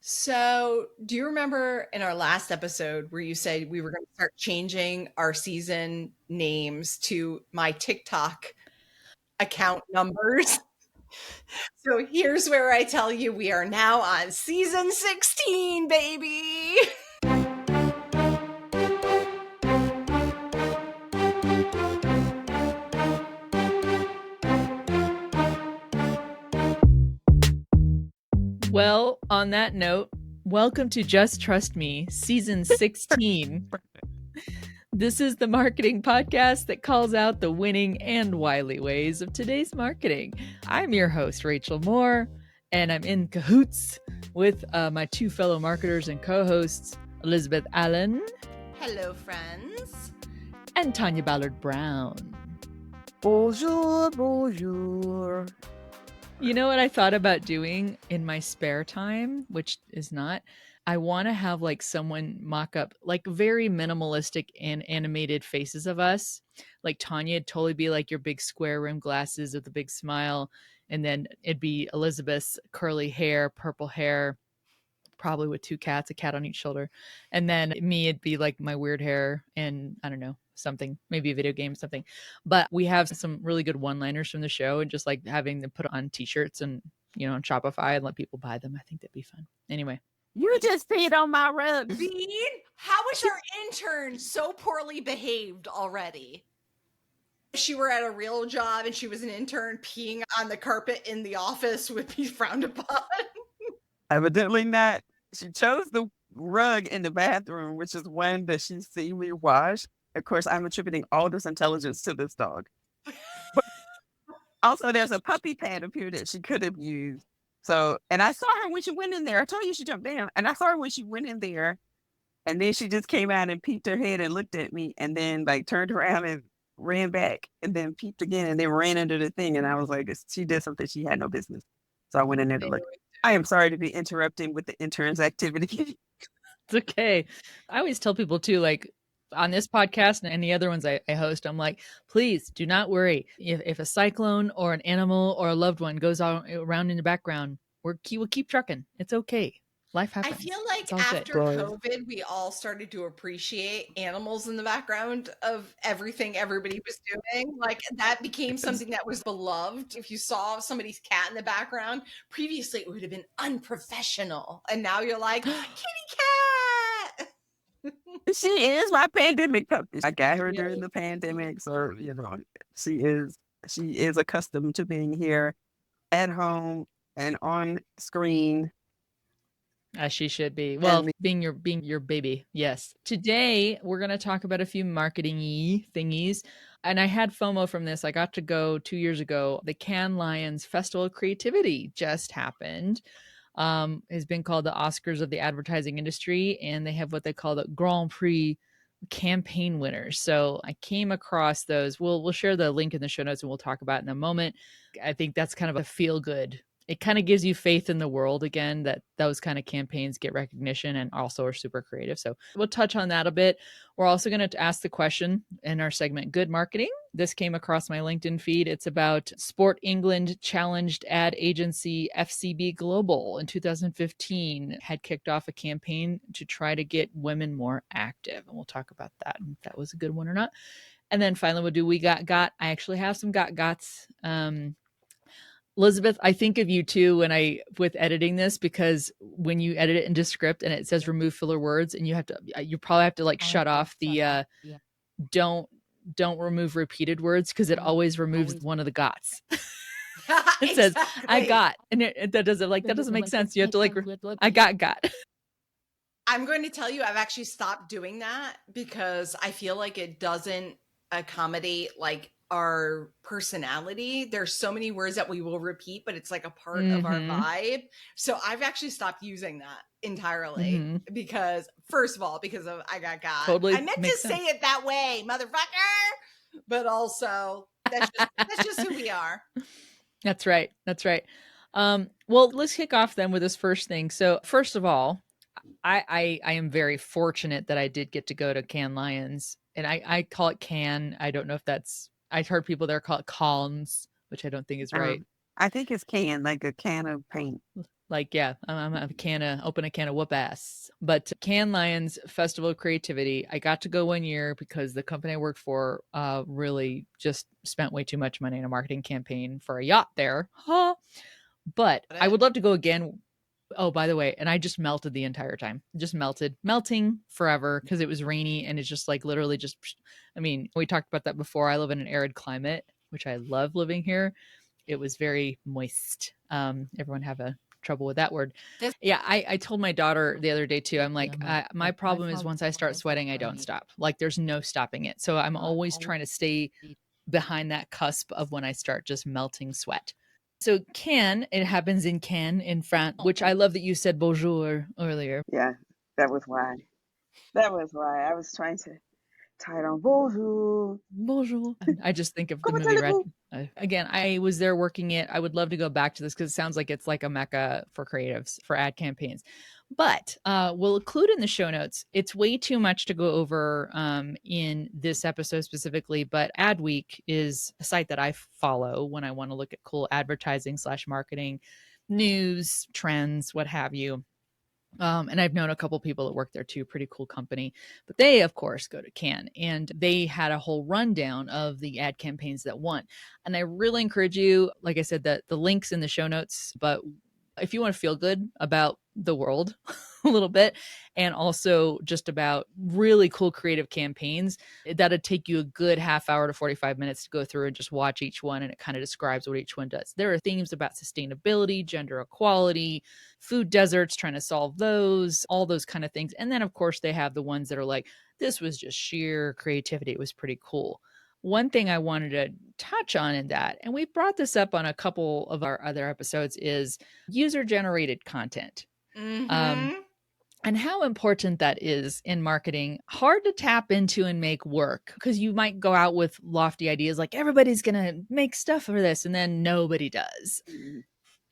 So, do you remember in our last episode where you said we were going to start changing our season names to my TikTok account numbers? So, here's where I tell you we are now on season 16, baby. Well, on that note, welcome to Just Trust Me, season 16. This is the marketing podcast that calls out the winning and wily ways of today's marketing. I'm your host, Rachel Moore, and I'm in cahoots with my two fellow marketers and co-hosts, Elizabeth Allen. Hello, friends. And Tanya Ballard Brown. Bonjour, bonjour. You know what I thought about doing in my spare time, which is not, I want to have like someone mock up like very minimalistic and animated faces of us. Like Tanya would totally be like your big square rim glasses with a big smile. And then it'd be Elizabeth's curly hair, purple hair, probably with two cats, a cat on each shoulder. And then me, it'd be like my weird hair and I don't know, something, maybe a video game, something. But we have some really good one-liners from the show and just like having them put on t-shirts and, you know, on Shopify and let people buy them. I think that'd be fun. Anyway. You just peed on my rug. Bean, how is our intern so poorly behaved already? If she were at a real job and she was an intern, peeing on the carpet in the office would be frowned upon. Evidently not. She chose the rug in the bathroom, which is one that she's seen me wash. Of course, I'm attributing all this intelligence to this dog. But also, there's a puppy pad up here that she could have used. So, and I saw her when she went in there. I told you she jumped down. And I saw her when she went in there. And then she just came out and peeked her head and looked at me and then like turned around and ran back and then peeked again and then ran under the thing. And I was like, she did something she had no business. So I went in there to look. I am sorry to be interrupting with the intern's activity. It's okay. I always tell people too, like on this podcast and any other ones I host, I'm like, please do not worry. If a cyclone or an animal or a loved one goes around in the background, we'll keep trucking. It's okay. Life happens. I feel like after COVID, we all started to appreciate animals in the background of everything everybody was doing. Like that became something that was beloved. If you saw somebody's cat in the background, previously it would have been unprofessional. And now you're like, kitty cat. She is my pandemic puppy. I got her during the pandemic. So, you know, she is accustomed to being here at home and on screen. As she should be. Well, being your baby. Yes. Today, we're going to talk about a few marketing-y thingies. And I had FOMO from this. I got to go 2 years ago. The Cannes Lions Festival of Creativity just happened. Has been called the Oscars of the advertising industry. And they have what they call the Grand Prix campaign winners. So I came across those. We'll share the link in the show notes and we'll talk about it in a moment. I think that's kind of a feel good. It kind of gives you faith in the world again, that those kind of campaigns get recognition and also are super creative. So we'll touch on that a bit. We're also going to ask the question in our segment, Good Marketing. This came across my LinkedIn feed. It's about Sport England challenged ad agency FCB Global in 2015 had kicked off a campaign to try to get women more active. And we'll talk about that and if that was a good one or not. And then finally, we'll do We Got. I actually have some gots. Elizabeth, I think of you too with editing this, because when you edit it into script and it says remove filler words and you probably have to like shut off the don't remove repeated words, because it always removes one of the gots. It says I got, and that doesn't make sense. You have to like I got. I'm going to tell you, I've actually stopped doing that because I feel like it doesn't accommodate like our personality. There's so many words that we will repeat, but it's like a part of our vibe. So I've actually stopped using that entirely because, first of all, because of I got. Totally I meant to say it that way, motherfucker. But also, that's just who we are. That's right. Well, let's kick off then with this first thing. So first of all, I am very fortunate that I did get to go to Cannes Lions, and I call it Cannes. I don't know if that's, I've heard people there call it Cannes, which I don't think is right. I think it's can, like a can of paint. Like, yeah, I'm open a can of whoop ass. But Cannes Lions Festival of Creativity, I got to go one year because the company I worked for really just spent way too much money in a marketing campaign for a yacht there. Huh. But I would love to go again. Oh, by the way, and I just melted the entire time. Just melting forever because it was rainy and it's just like literally just, I mean, we talked about that before. I live in an arid climate, which I love living here. It was very moist. Everyone have a trouble with that word. Yeah, I told my daughter the other day too. I'm like, my problem is once I start sweating, I don't stop. Like there's no stopping it. So I'm always trying to stay behind that cusp of when I start just melting sweat. So Cannes, it happens in Cannes in France, which I love that you said bonjour earlier. Yeah, that was why. That was why I was trying to tie it on. Bonjour. Bonjour. I just think of the Comment movie Red. allez-vous? Again, I was there working it. I would love to go back to this because it sounds like it's like a mecca for creatives for ad campaigns. But we'll include in the show notes. It's way too much to go over in this episode specifically, but Adweek is a site that I follow when I want to look at cool advertising / marketing news, trends, what have you. And I've known a couple people that work there too, pretty cool company. But they, of course, go to Cannes and they had a whole rundown of the ad campaigns that won. And I really encourage you, like I said, that the links in the show notes, but if you want to feel good about the world a little bit and also just about really cool creative campaigns, that'd take you a good half hour to 45 minutes to go through and just watch each one, and it kind of describes what each one does. There are themes about sustainability, gender equality, food deserts, trying to solve those, all those kind of things. And then of course they have the ones that are like, this was just sheer creativity, it was pretty cool. One thing I wanted to touch on in that, and we brought this up on a couple of our other episodes, is user generated content. Mm-hmm. And how important that is in marketing. Hard to tap into and make work because you might go out with lofty ideas like everybody's going to make stuff for this, and then nobody does. Mm-hmm.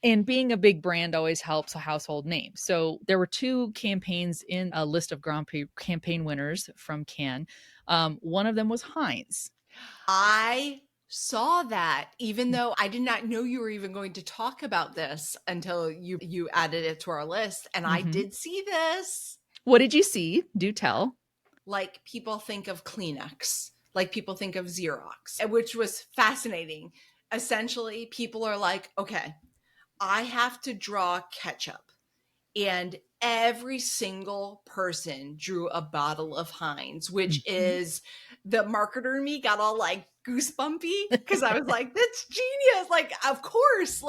And being a big brand always helps a household name. So there were 2 campaigns in a list of Grand Prix campaign winners from Cannes. One of them was Heinz. I saw that, even though I did not know you were even going to talk about this until you added it to our list, and I did see this. What did you see? Do tell. Like people think of Kleenex, like people think of Xerox, which was fascinating. Essentially, people are like, okay, I have to draw ketchup. And every single person drew a bottle of Heinz, which is the marketer in me got all like goosebumpy because I was like, that's genius. Like, of course,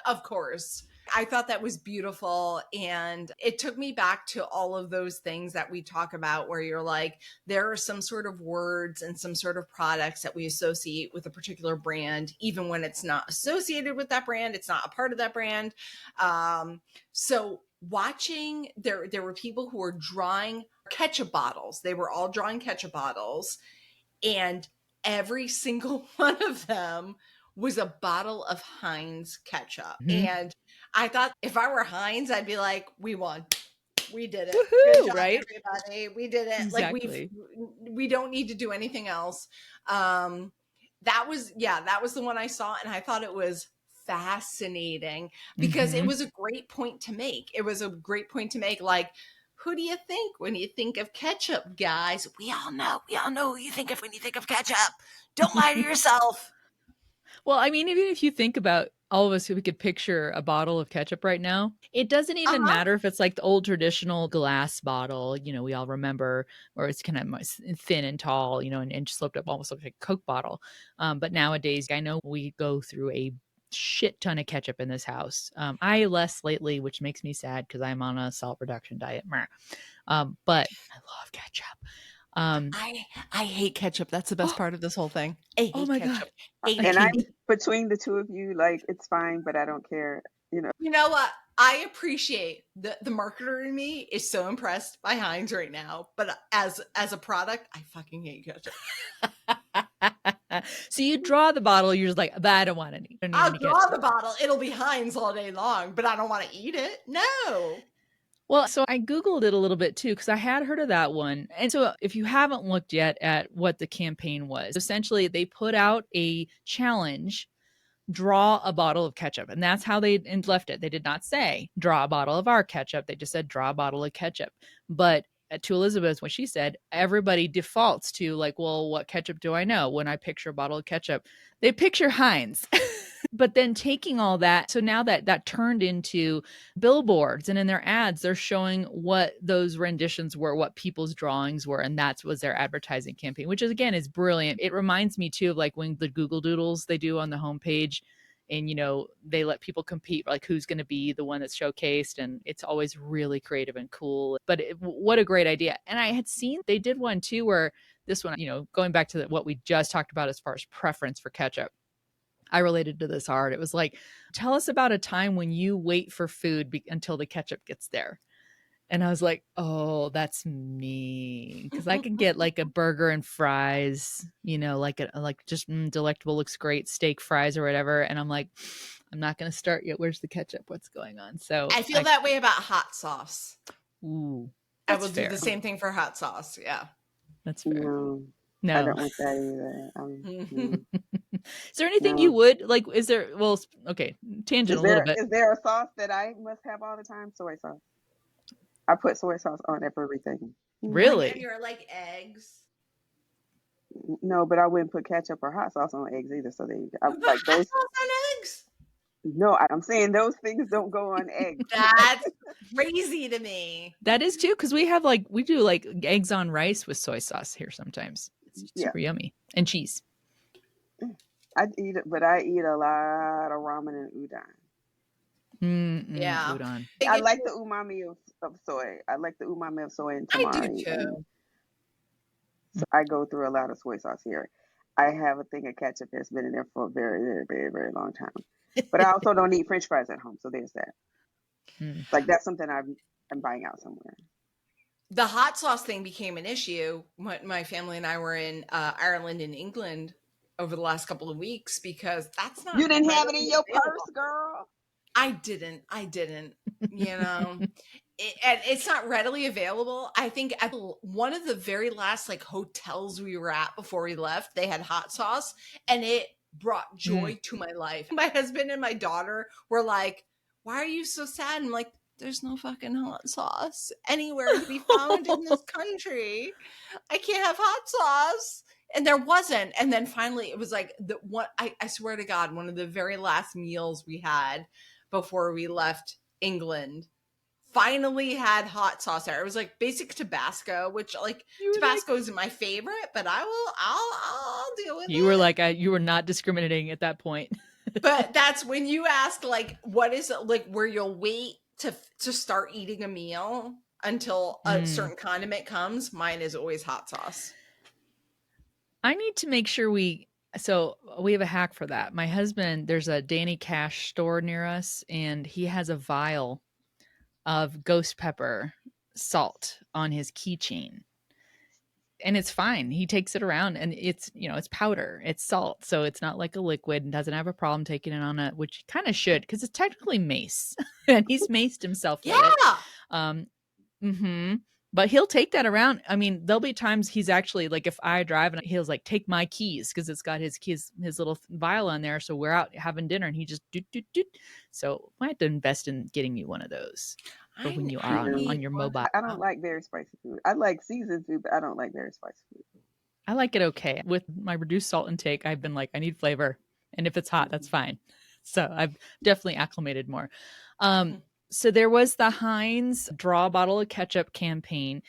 of course. I thought that was beautiful. And it took me back to all of those things that we talk about where you're like, there are some sort of words and some sort of products that we associate with a particular brand, even when it's not associated with that brand, it's not a part of that brand. So watching, there were people who were drawing ketchup bottles. They were all drawing ketchup bottles, and every single one of them was a bottle of Heinz ketchup. And I thought if I were Heinz, I'd be like, we won. We did it. Woohoo, Good job, right? everybody. We did it. Exactly. Like we don't need to do anything else. That was the one I saw, and I thought it was fascinating because it was a great point to make. It was a great point to make. Like, who do you think when you think of ketchup, guys? We all know who you think of when you think of ketchup. Don't lie to yourself. Well, I mean, even if you think about all of us who we could picture a bottle of ketchup right now, it doesn't even matter if it's like the old traditional glass bottle, we all remember, or it's kind of thin and tall, and sloped up, almost looks like a Coke bottle. But nowadays, I know we go through a shit ton of ketchup in this house. I less lately, which makes me sad because I'm on a salt reduction diet. But I love ketchup. I hate ketchup. That's the best part of this whole thing. I hate oh my ketchup. God. And I'm between the two of you, like it's fine, but I don't care. You know what? I appreciate the marketer in me is so impressed by Heinz right now, but as a product, I fucking hate ketchup. So you draw the bottle, you're just like, but I don't want any. I'll draw the bottle. It'll be Heinz all day long, but I don't want to eat it. No. Well, so I Googled it a little bit too, because I had heard of that one. And so if you haven't looked yet at what the campaign was, essentially they put out a challenge draw a bottle of ketchup. And that's how they left it. They did not say draw a bottle of our ketchup. They just said draw a bottle of ketchup. But to Elizabeth, what she said, everybody defaults to like, well, what ketchup do I know? When I picture a bottle of ketchup, they picture Heinz. But then taking all that, so now that turned into billboards, and in their ads, they're showing what those renditions were, what people's drawings were, and that was their advertising campaign, which is, again, is brilliant. It reminds me too of like when the Google Doodles they do on the homepage, and they let people compete, like who's going to be the one that's showcased, and it's always really creative and cool. But what a great idea! And I had seen they did one too where this one, going back to what we just talked about as far as preference for ketchup. I related to this hard. It was like, tell us about a time when you wait for food until the ketchup gets there. And I was like, oh, that's me. Because I could get like a burger and fries, like just delectable, looks great, steak fries or whatever. And I'm like, I'm not going to start yet. Where's the ketchup? What's going on? So I feel that way about hot sauce. Ooh, I will do the same thing for hot sauce. Yeah. That's fair. No. I don't want that either. Is there anything you would like? Is there? Well, okay, tangent a little bit. Is there a sauce that I must have all the time? Soy sauce. I put soy sauce on everything. Really? Like, you're like eggs. No, but I wouldn't put ketchup or hot sauce on eggs either. So they like those sauce on eggs. No, I'm saying those things don't go on eggs. That's crazy to me. That is too, because we do like eggs on rice with soy sauce here sometimes. It's super yummy. And cheese. I eat it, but I eat a lot of ramen and udon. Yeah. Udon. I like the umami of soy. I like the umami of soy and tamari. I do too. So I go through a lot of soy sauce here. I have a thing of ketchup that's been in there for a very, very, very, very long time. But I also don't eat French fries at home, so there's that. Like that's something I'm buying out somewhere. The hot sauce thing became an issue when my family and I were in Ireland and England over the last couple of weeks because that's not. You didn't have it in your purse, girl. I didn't. And it's not readily available. I think at one of the very last like hotels we were at before we left, they had hot sauce, and it brought joy to my life. My husband and my daughter were like, "Why are you so sad?" I'm like, "There's no fucking hot sauce anywhere to be found in this country. I can't have hot sauce." And there wasn't. And then finally it was like I swear to God, one of the very last meals we had before we left England finally had hot sauce there. It was like basic Tabasco, which like Tabasco isn't my favorite, but I'll deal with it. You were like, you were not discriminating at that point. But that's when you ask like, what is it like where you'll wait to start eating a meal until a certain condiment comes? Mine is always hot sauce. I need to make sure so we have a hack for that. My husband, there's a Danny Cash store near us, and he has a vial of ghost pepper salt on his keychain. And it's fine. He takes it around, and it's, it's powder, it's salt. So it's not like a liquid, and doesn't have a problem taking it on which he kind of should, because it's technically mace. And he's maced himself. Yeah. But he'll take that around. I mean, there'll be times he's actually like, if I drive and he'll like take my keys because it's got his keys, his little vial on there. So we're out having dinner and he just doot. So I have to invest in getting you one of those for when you are on your mobile. I don't like very spicy food. I like seasoned food, but I don't like very spicy food. I like it okay. With my reduced salt intake, I've been like, I need flavor. And if it's hot, that's fine. So I've definitely acclimated more. So there was the Heinz draw a bottle of ketchup campaign.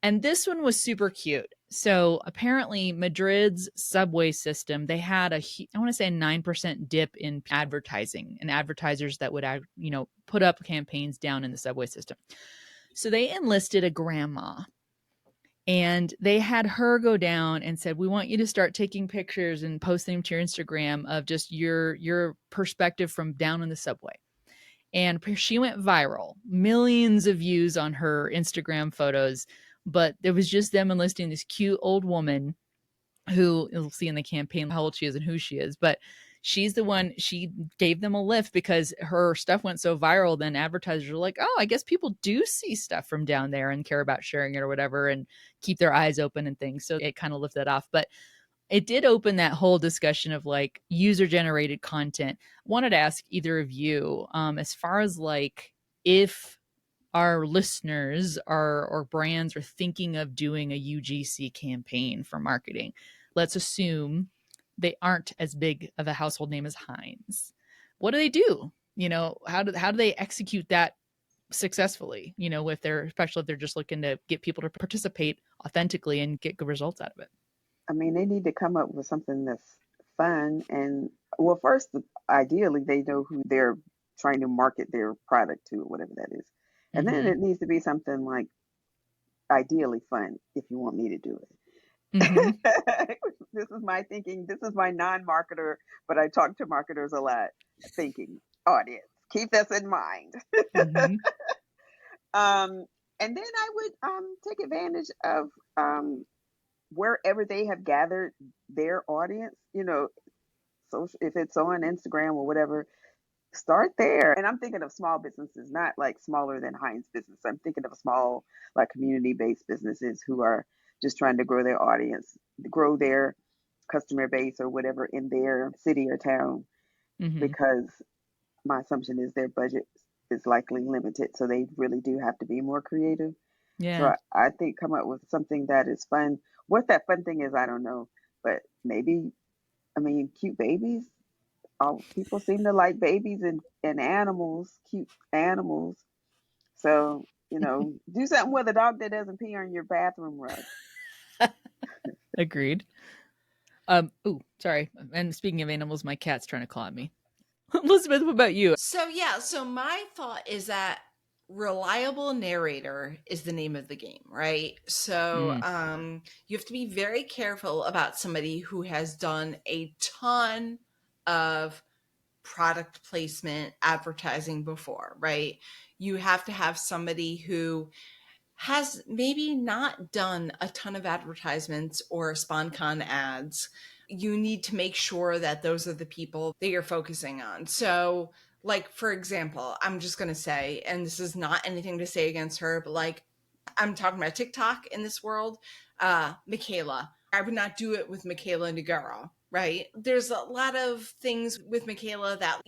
And this one was super cute. So apparently Madrid's subway system, they had I want to say a 9% dip in advertising and advertisers that would, put up campaigns down in the subway system. So they enlisted a grandma, and they had her go down and said, we want you to start taking pictures and posting them to your Instagram of just your perspective from down in the subway. And she went viral, millions of views on her Instagram photos, but it was just them enlisting this cute old woman who you'll see in the campaign how old she is and who she is. But she's the one, she gave them a lift because her stuff went so viral. Then advertisers were like, oh, I guess people do see stuff from down there and care about sharing it or whatever and keep their eyes open and things. So it kind of lifted off. But It did open that whole discussion of like user generated content. Wanted to ask either of you, as far as like if our listeners are or brands are thinking of doing a UGC campaign for marketing. Let's assume they aren't as big of a household name as Heinz. What do they do? You know, how do they execute that successfully? You know, if they're especially if they're just looking to get people to participate authentically and get good results out of it. I mean, they need to come up with something that's fun and well, first, ideally, they know who they're trying to market their product to, whatever that is, and then Mm-hmm. it needs to be something like ideally fun. If you want me to do Mm-hmm. it, this is my thinking. This is my non-marketer, but I talk to marketers a lot. Thinking audience. Keep this in mind. Mm-hmm. um, and then I would take advantage of wherever they have gathered their audience, social, if it's on Instagram or whatever, start there. And I'm thinking of small businesses, not like smaller than Heinz business. I'm thinking of small, like community based businesses who are just trying to grow their audience, grow their customer base or whatever in their city or town, Mm-hmm. because my assumption is their budget is likely limited. So they really do have to be more creative. So Yeah. I think come up with something that is fun. What that fun thing is, I don't know, but maybe, I mean, cute babies. All people seem to like babies and animals, cute animals. So do something with a dog that doesn't pee on your bathroom rug. Agreed. Oh, sorry. And speaking of animals, my cat's trying to claw at me. Elizabeth, what about you? So my thought is that reliable narrator is the name of the game, right? So Mm. you have to be very careful about somebody who has done a ton of product placement advertising before, right? You have to have somebody who has maybe not done a ton of advertisements or SponCon ads. You need to make sure that those are the people that you're focusing on. So, like, for example, I'm just going to say, and this is not anything to say against her, but like, I'm talking about TikTok in this world, Michaela. I would not do it with Michaela Nagara, right? There's a lot of things with Michaela that,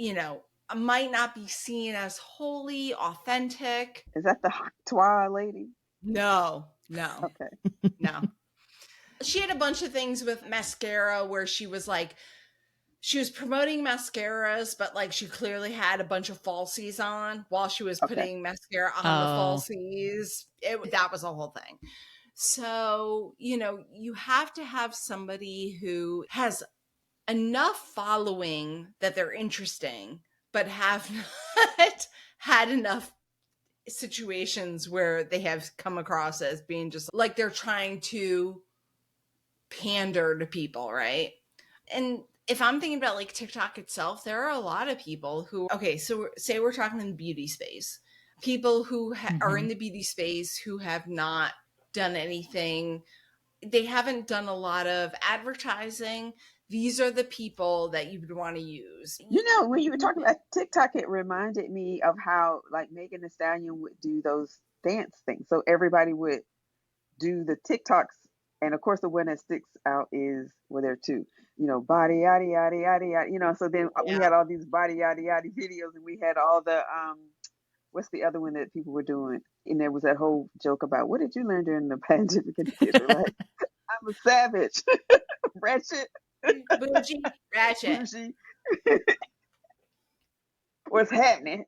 might not be seen as wholly authentic. Is that the Twa lady? No, no, Okay. no. She had a bunch of things with mascara where she was promoting mascaras, but like she clearly had a bunch of falsies on while she was Okay. putting mascara on the Oh. falsies. That was a whole thing. So, you have to have somebody who has enough following that they're interesting, but have not had enough situations where they have come across as being just like they're trying to pander to people, right? And if I'm thinking about like TikTok itself, there are a lot of people who, okay, so say we're talking in the beauty space, people who are Mm-hmm. in the beauty space who have not done anything, they haven't done a lot of advertising. These are the people that you would want to use. When you were talking about TikTok, it reminded me of how like Megan Thee Stallion would do those dance things. So everybody would do the TikToks, and of course the one that sticks out is well, there are two. Body yada yada yada yada. So then we Yeah. had all these body yada yada videos, and we had all the what's the other one that people were doing? And there was that whole joke about what did you learn during the pandemic? And the kids were like, I'm a savage, wretched, Bougie, ratchet. bougie. What's happening?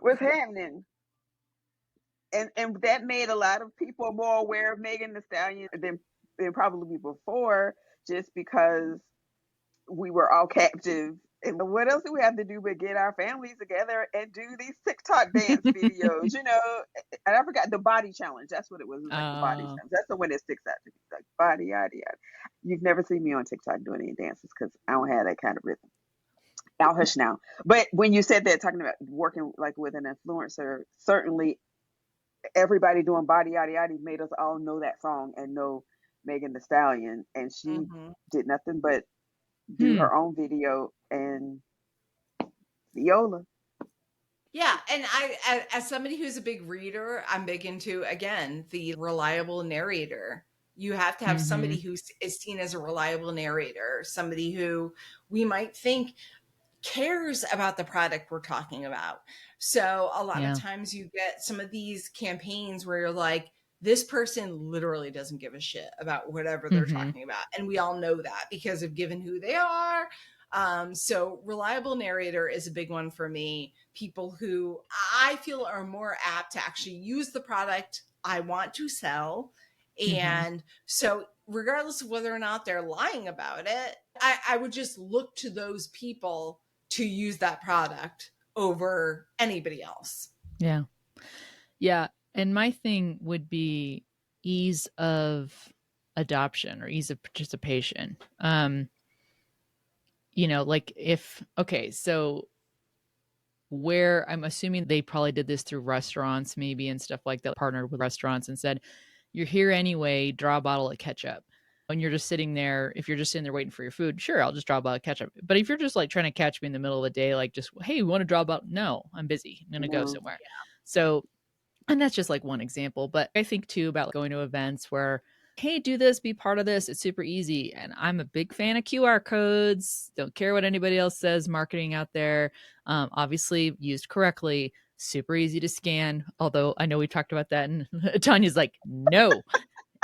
What's happening? And that made a lot of people more aware of Megan Thee Stallion than probably before, just because we were all captive. And what else do we have to do but get our families together and do these TikTok dance videos? And I forgot the body challenge. That's what it was. It was like the body Oh. challenge. That's the one that sticks out to me. Like body yada yada. You've never seen me on TikTok doing any dances because I don't have that kind of rhythm. I'll hush now. But when you said that, talking about working like with an influencer, certainly everybody doing body yada yada made us all know that song and know Megan Thee Stallion, and she Mm-hmm. did nothing but do Hmm. her own video and viola. Yeah, and as somebody who's a big reader, I'm big into again the reliable narrator. You have to have somebody who is seen as a reliable narrator, somebody who we might think cares about the product we're talking about. So a lot of times you get some of these campaigns where you're like, this person literally doesn't give a shit about whatever they're talking about. And we all know that because of given who they are. So reliable narrator is a big one for me. People who I feel are more apt to actually use the product I want to sell. And so regardless of whether or not they're lying about it, I would just look to those people to use that product over anybody else. Yeah. Yeah. And my thing would be ease of adoption or ease of participation. You know, like so where I'm assuming they probably did this through restaurants maybe and stuff like that, partnered with restaurants and said, you're here anyway, draw a bottle of ketchup. When you're just sitting there, if you're just sitting there waiting for your food, sure, I'll just draw a bottle of ketchup. But if you're just like trying to catch me in the middle of the day, like just, hey, you want to draw a bottle? No, I'm busy. I'm going to go somewhere. Yeah. So, and that's just like one example. But I think too about going to events where, hey, do this, be part of this. It's super easy. And I'm a big fan of QR codes. Don't care what anybody else says, marketing out there. Obviously used correctly, super easy to scan. Although I know we talked about that and Tanya's like, no.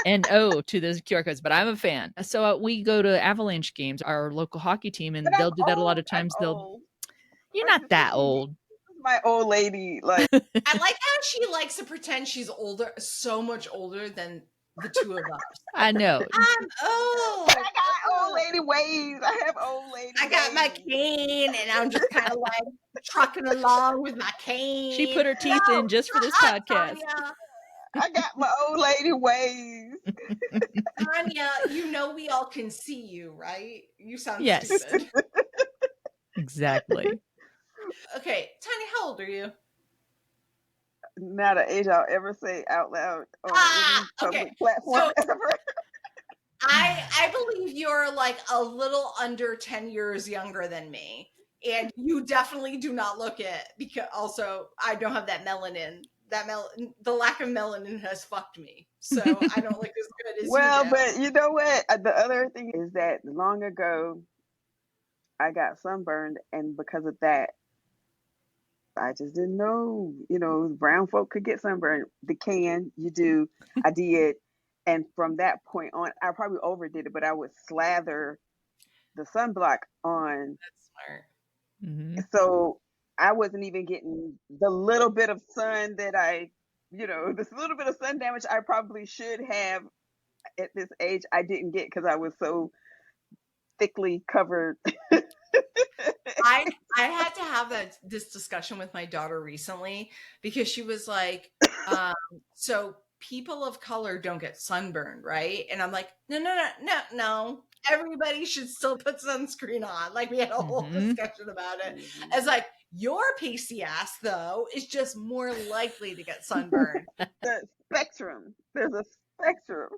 No to those QR codes, but I'm a fan. So we go to Avalanche games, our local hockey team, and they'll do that a lot of times. You're not that old. My old lady, like I like how she likes to pretend she's older, so much older than the two of us. I know. I'm old. I got old lady ways. I have old lady. I got my cane, and I'm just kind of like trucking along with my cane. She put her teeth in just for this podcast. Tanya. I got my old lady ways. Tanya, you know we all can see you, right? You sound stupid. Exactly. Okay, Tanya, how old are you? Not an age I'll ever say out loud on any public platform ever. I believe you're like a little under 10 years younger than me. And you definitely do not look it, because also I don't have that melanin. The lack of melanin has fucked me. So I don't look as good as well, you do. But you know what? The other thing is that long ago I got sunburned, and because of that, I just didn't know, brown folk could get sunburned. You do. I did. And from that point on, I probably overdid it, but I would slather the sunblock on. That's smart. Mm-hmm. So I wasn't even getting the little bit of sun that this little bit of sun damage I probably should have at this age. I didn't get because I was so thickly covered. I had to have this discussion with my daughter recently, because she was like, so people of color don't get sunburned, right? And I'm like, no. Everybody should still put sunscreen on. Like, we had a whole discussion about it. It's like, your pasty ass, though, is just more likely to get sunburned. The spectrum. There's a spectrum.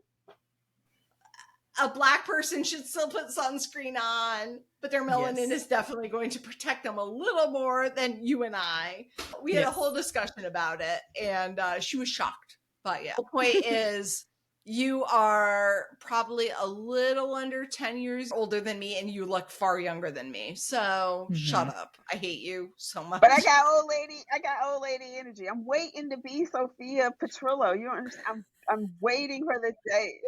A Black person should still put sunscreen on, but their melanin is definitely going to protect them a little more than you and I. We had a whole discussion about it, and she was shocked by it. The point is, you are probably a little under 10 years older than me, and you look far younger than me. So shut up. I hate you so much. But I got old lady energy. I'm waiting to be Sophia Petrillo. You don't understand? I'm waiting for the day.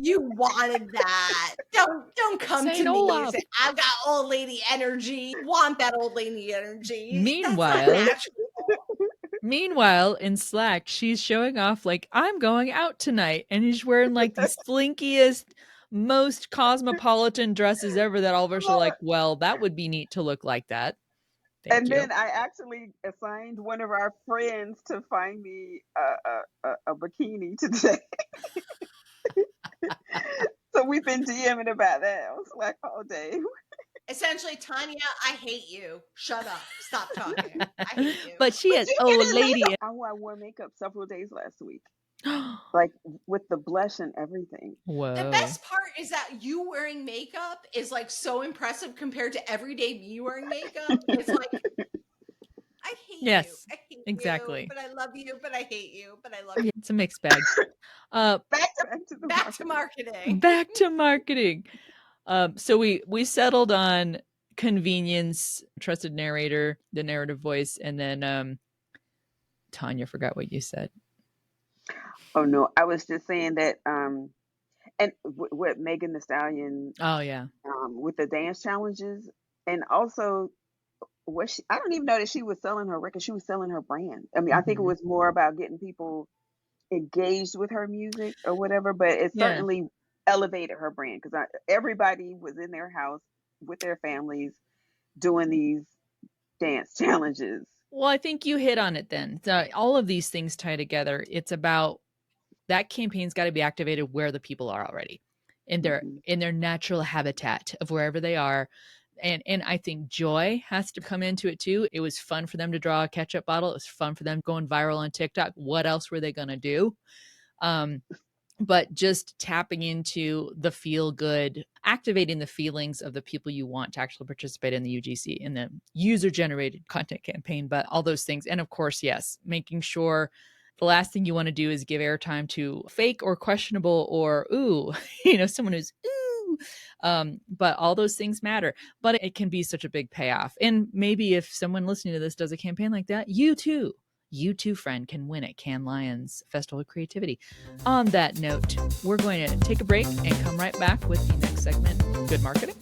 You wanted that. Don't come to me and say, I've got old lady energy. Want that old lady energy. Meanwhile, in Slack, she's showing off like, I'm going out tonight. And he's wearing like the slinkiest, most cosmopolitan dresses ever that all of us are like, well, that would be neat to look like that. Thank you. Then I actually assigned one of our friends to find me a bikini today. So we've been DMing about that on Slack all day. Essentially, Tanya, I hate you. Shut up. Stop talking. I hate you. But she has old lady. I wore makeup several days last week. Like with the blush and everything. Whoa. The best part is that you wearing makeup is like so impressive compared to everyday me wearing makeup. It's like, I hate you. I hate exactly. you, but I love you, but I hate you, but I love you. It's a mixed bag. Back to Back to marketing. Back to marketing. So we settled on convenience, trusted narrator, the narrative voice, and then Tanya forgot what you said. Oh no, I was just saying that and with Megan Thee Stallion Oh yeah. with the dance challenges, and also what she, I don't even know that she was selling her record, she was selling her brand. I mean, I think it Mhm. was more about getting people engaged with her music or whatever, but it Yeah. certainly elevated her brand because everybody was in their house with their families doing these dance challenges. Well, I think you hit on it then. So all of these things tie together. It's about that campaign's got to be activated where the people are already Hmm. in their natural habitat of wherever they are. And I think joy has to come into it too. It was fun for them to draw a ketchup bottle. It was fun for them going viral on TikTok. What else were they going to do? But just tapping into the feel good, activating the feelings of the people you want to actually participate in the UGC, in the user generated content campaign, but all those things. And of course, yes, making sure the last thing you want to do is give airtime to fake or questionable or ooh, someone who's ooh. But all those things matter. But it can be such a big payoff. And maybe if someone listening to this does a campaign like that, you too, friend, can win at Cannes Lions Festival of Creativity. On that note, we're going to take a break and come right back with the next segment, Good Marketing.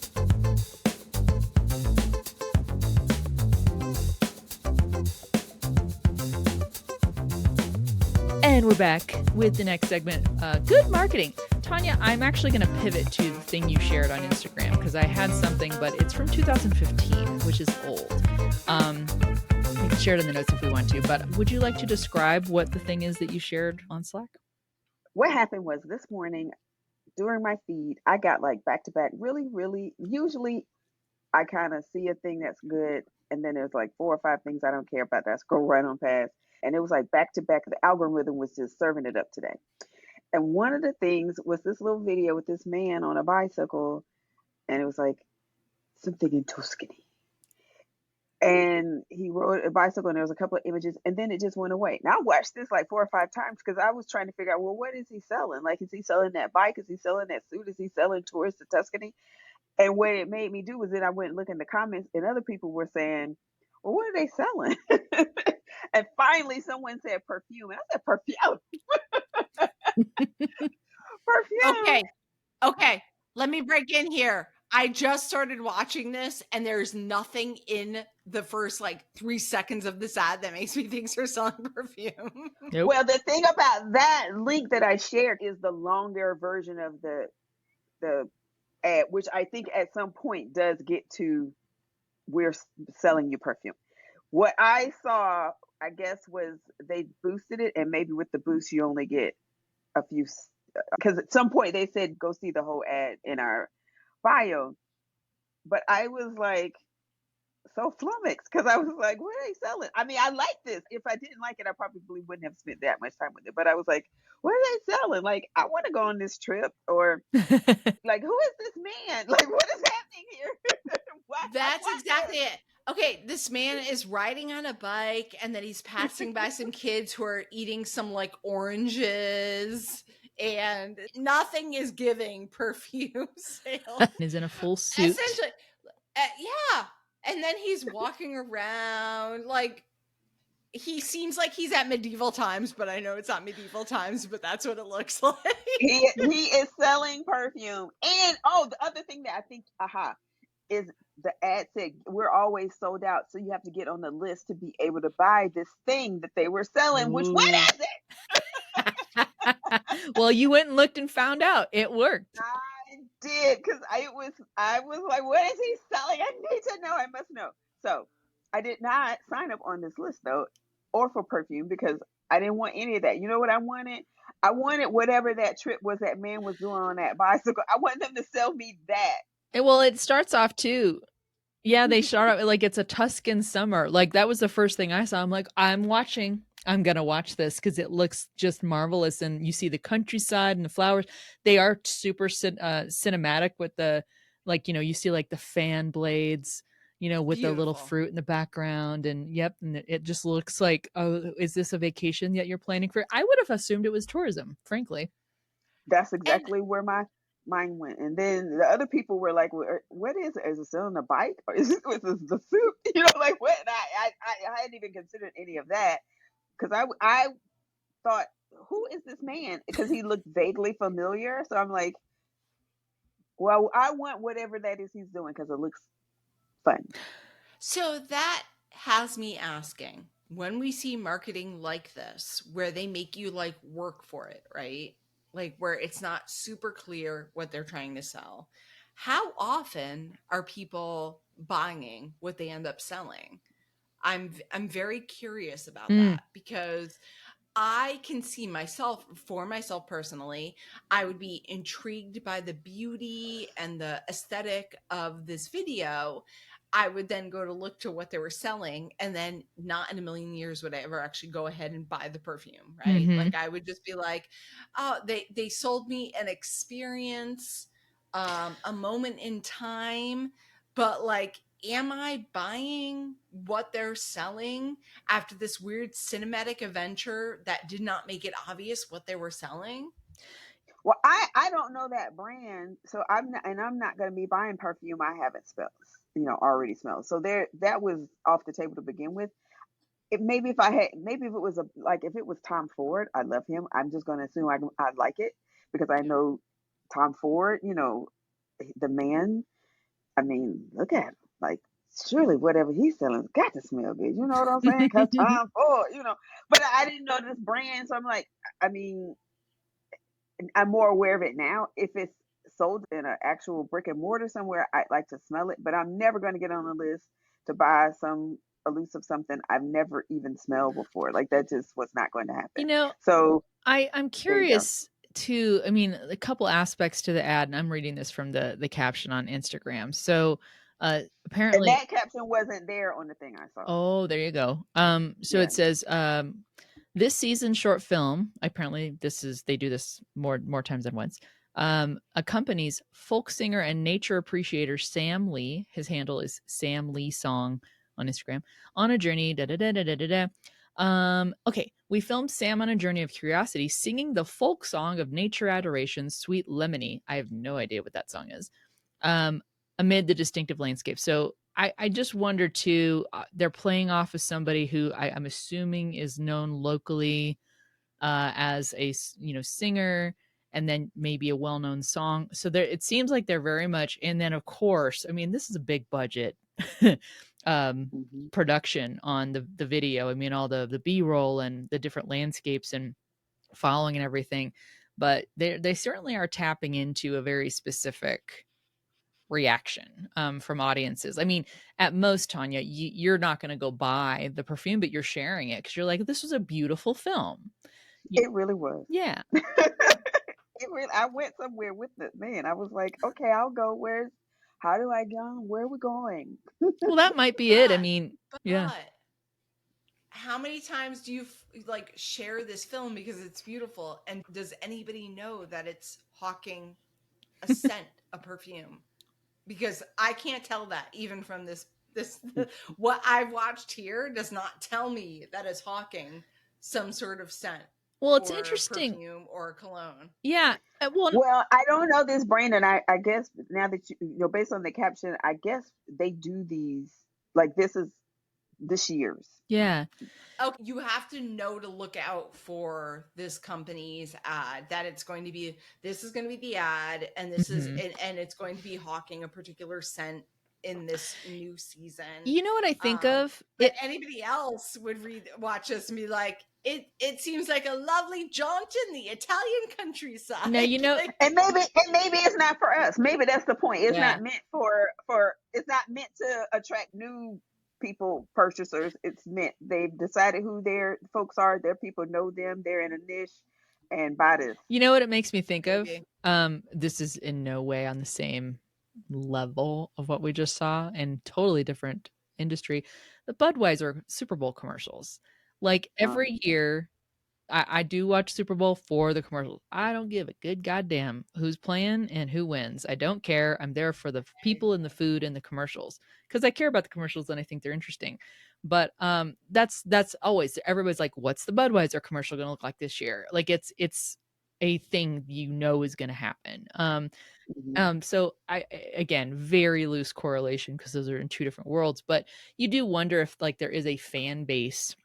And we're back with the next segment, Good Marketing. Tanya, I'm actually going to pivot to the thing you shared on Instagram because I had something, but it's from 2015, which is old. We can share it in the notes if we want to, but would you like to describe what the thing is that you shared on Slack? What happened was this morning during my feed, I got like back to back, really, really. Usually, I kind of see a thing that's good, and then there's like 4 or 5 things I don't care about that I scroll right on past. And it was like back to back. The algorithm was just serving it up today. And one of the things was this little video with this man on a bicycle, and it was like something in Tuscany. And he rode a bicycle, and there was a couple of images, and then it just went away. Now I watched this like 4 or 5 times because I was trying to figure out, well, what is he selling? Like, is he selling that bike? Is he selling that suit? Is he selling tours to Tuscany? And what it made me do was then I went and looked in the comments, and other people were saying, well, what are they selling? And finally, someone said perfume, and I said perfume, perfume. Okay. Let me break in here. I just started watching this, and there's nothing in the first like 3 seconds of this ad that makes me think they're selling perfume. Nope. Well, the thing about that link that I shared is the longer version of the ad, which I think at some point does get to we're selling you perfume. What I saw, I guess, was they boosted it, and maybe with the boost you only get a few. Because at some point they said go see the whole ad in our bio, but I was like so flummoxed because I was like, what are they selling? I mean, I like this. If I didn't like it, I probably wouldn't have spent that much time with it. But I was like, what are they selling? Like, I want to go on this trip, or like, who is this man? Like, what is happening here? That's exactly it. Okay, this man is riding on a bike, and then he's passing by some kids who are eating some like oranges, and nothing is giving perfume sales. Is in a full suit. Essentially, yeah. And then he's walking around like he seems like he's at medieval times, but I know it's not medieval times, but that's what it looks like. he is selling perfume. And the other thing that I think, is the ad said we're always sold out, so you have to get on the list to be able to buy this thing that they were selling. Which what is it? Well, you went and looked and found out it worked. I did because I was like, what is he selling? I need to know. I must know. So I did not sign up on this list though, or for perfume because I didn't want any of that. You know what I wanted? I wanted whatever that trip was that man was doing on that bicycle. I want them to sell me that. Well, it starts off too. Yeah, they start out like it's a Tuscan summer. Like that was the first thing I saw. I'm like, I'm going to watch this because it looks just marvelous. And you see the countryside and the flowers. They are super cinematic with the, like, you see like the fan blades, with the little Beautiful. fruit in the background. And yep. And it just looks like, oh, is this a vacation that you're planning for? I would have assumed it was tourism, frankly. That's And exactly where my mind went. And then the other people were like, "What is it? Is it still on a bike, or is this the suit?" You know, like what? And I hadn't even considered any of that because I thought, "Who is this man?" Because he looked vaguely familiar. So I'm like, "Well, I want whatever that is he's doing because it looks fun." so that has me asking, when we see marketing like this, where they make you like work for it, right? Like where it's not super clear what they're trying to sell. How often are people buying what they end up selling? I'm very curious about Mm, that because I can see myself, for myself personally, I would be intrigued by the beauty and the aesthetic of this video. I would then go to look to what they were selling, and then not in a million years would I ever actually go ahead and buy the perfume, right? mm-hmm. Like I would just be like, oh, they sold me an experience, a moment in time, but like, am I buying what they're selling after this weird cinematic adventure that did not make it obvious what they were selling? Well, I don't know that brand, so I'm not going to be buying perfume I haven't smelled, already smelled. So there, that was off the table to begin with. Maybe if I had, maybe if it was if it was Tom Ford, I love him. I'm just going to assume I like it because I know Tom Ford, the man. I mean, look at him. Like, surely whatever he's selling got to smell good. You know what I'm saying? Cause Tom Ford, But I didn't know this brand, so I'm like, I mean, I'm more aware of it now. If it's sold in an actual brick and mortar somewhere, I'd like to smell it, but I'm never going to get on a list to buy some elusive something I've never even smelled before. Like that just was not going to You happen. know, So I'm there you go. curious too. I mean, a couple aspects to the ad, and I'm reading this from the caption on Instagram. So And apparently, that caption wasn't there on the thing I saw. oh, there you go. So Yeah. it says, this season's short film, apparently they do this more times than once. Accompanies folk singer and nature appreciator Sam Lee. His handle is Sam Lee Song on Instagram. On a journey, da da da da da da da. Okay, we filmed Sam on a journey of curiosity, singing the folk song of nature adoration, Sweet Lemony. I have no idea what that song is. Um, Amid the distinctive landscape. So I just wonder too. They're playing off of somebody who I'm assuming is known locally as a singer, and then maybe a well-known song. So there, it seems like they're very much. And then of course, I mean, this is a big budget um, Hmm. production on the video. I mean, all the B-roll and the different landscapes and following and everything. But they certainly are tapping into a very specific reaction from audiences. I mean, at most, Tanya, you're not going to go buy the perfume, but you're sharing it because you're like, this was a beautiful film. It really was. Yeah. I went somewhere with it, man. I was like, okay, I'll go. How do I go? Where are we going? Well, that might be it. I But mean, yeah. but how many times do you like share this film because it's beautiful, and does anybody know that it's hawking a scent, a perfume? Because I can't tell that even from this what I've watched here does not tell me that it's hawking some sort of scent Well, it's or interesting. perfume or cologne. Yeah. Well, Well, I don't know this brand, and I guess now that based on the caption, I guess they do these like this is this year's. yeah. Okay, you have to know to look out for this company's ad, that it's going to be, this is going to be the ad, and this is Mhm. and it's going to be hawking a particular scent in this new season. You know what I think of? But anybody else would watch this and be like, it seems like a lovely jaunt in the Italian Now, countryside. Like, And maybe it's not for us. Maybe that's the point. It's yeah. not meant it's not meant to attract new people purchasers. It's meant they've decided who their folks are. Their people know them. They're in a niche and buy this. You know what it makes me think of? maybe. This is in no way on the same level of what we just saw and totally different industry. The Budweiser Super Bowl commercials. Like every Yeah. year, I do watch Super Bowl for the commercials. I don't give a good goddamn who's playing and who wins. I don't care. I'm there for the people and the food and the commercials because I care about the commercials and I think they're interesting. But that's always everybody's like, what's the Budweiser commercial going to look like this year? Like it's a thing you know is going to happen. Mhm. So again, very loose correlation because those are in two different worlds, but you do wonder if like there is a fan base.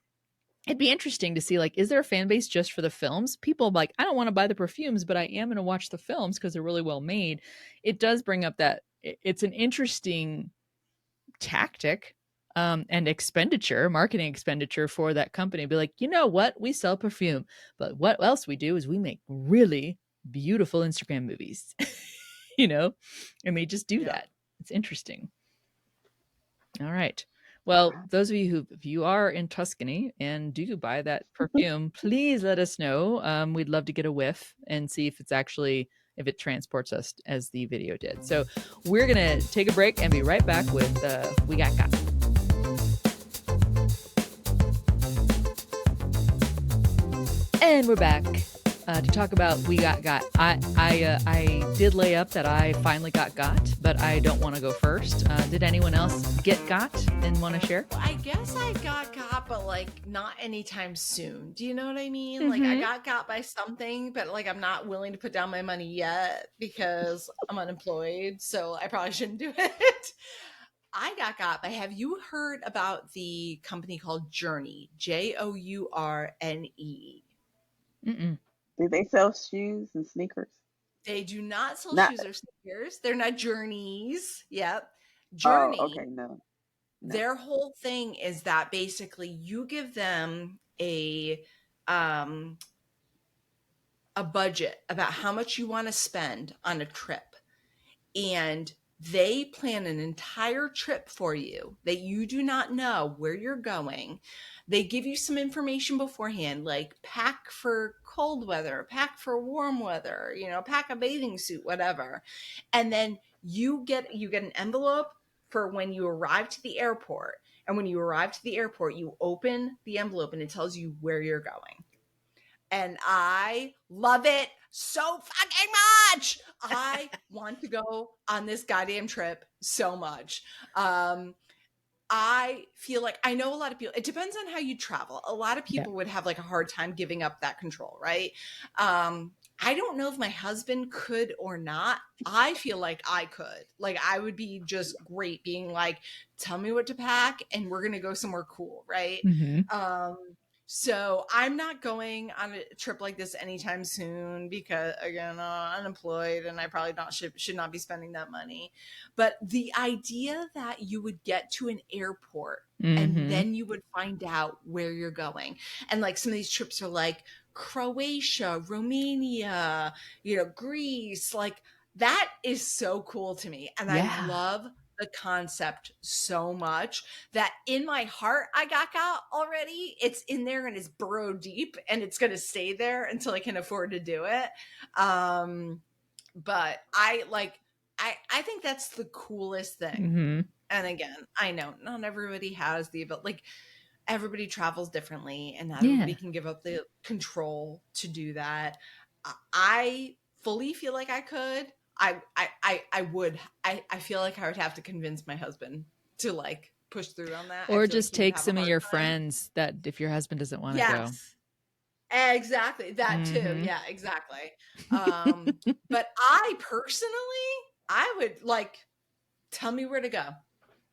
It'd be interesting to see, like, is there a fan base just for the films? People like, I don't want to buy the perfumes, but I am going to watch the films because they're really well made. It does bring up that it's an interesting tactic and expenditure, marketing expenditure for that company. Be like, you know what? We sell perfume, but what else we do is we make really beautiful Instagram movies, you know, and they just do Yep. that. It's interesting. All right. Well, those of you who, if you are in Tuscany and do buy that perfume, please let us know. We'd love to get a whiff and see if it's actually, if it transports us as the video did. So we're going to take a break and be right back with We Got Got. And we're back to talk about We Got Got. I did lay up that I finally got, but I don't want to go first. Did anyone else get got and want to share? Well, I guess I got, but like not anytime soon. Do you know what I mean? Mm-hmm. Like I got by something, but like I'm not willing to put down my money yet because I'm unemployed. So I probably shouldn't do it. I got, but have you heard about the company called Journey? Journe? Mm-mm. Do they sell shoes and sneakers? They do not sell Not. shoes or sneakers. They're not Journeys. Yep. Oh, Journey, okay. No, no. their whole thing is that basically you give them um a budget about how much you want to spend on a trip, and they plan an entire trip for you that you do not know where you're going. They give you some information beforehand, like pack for cold weather, pack for warm weather, pack a bathing suit, whatever. And then you get an envelope for when you arrive to the airport. And when you arrive to the airport, you open the envelope and it tells you where you're going. And I love it so fucking much. I want to go on this goddamn trip so much. I feel like I know a lot of people, it depends on how you travel. A lot of Yeah. people would have like a hard time giving up that control, right? I don't know if my husband could or not. I feel like I could. Like I would be just great being like, tell me what to pack and we're gonna go somewhere cool, right? Mm-hmm. So I'm not going on a trip like this anytime soon because again, unemployed and I probably not should not be spending that money. But the idea that you would get to an airport and Mm-hmm. then you would find out where you're going. And like some of these trips are like Croatia, Romania, Greece, like that is so cool to me. And I Yeah. love the concept so much that in my heart I got already. It's in there and it's burrowed deep and it's going to stay there until I can afford to do it. But I think that's the coolest thing. Mm-hmm. And again, I know not everybody has the ability, like everybody travels differently and not Yeah. everybody can give up the control to do that. I fully feel like I could. I would. I feel like I would have to convince my husband to like push through on that. Or I feel like just he would take have a some of hard your time. friends that if your husband doesn't want to go. Yes. Exactly. That too. Mhm. Yeah, exactly. But I personally, I would like tell me where to go. Tell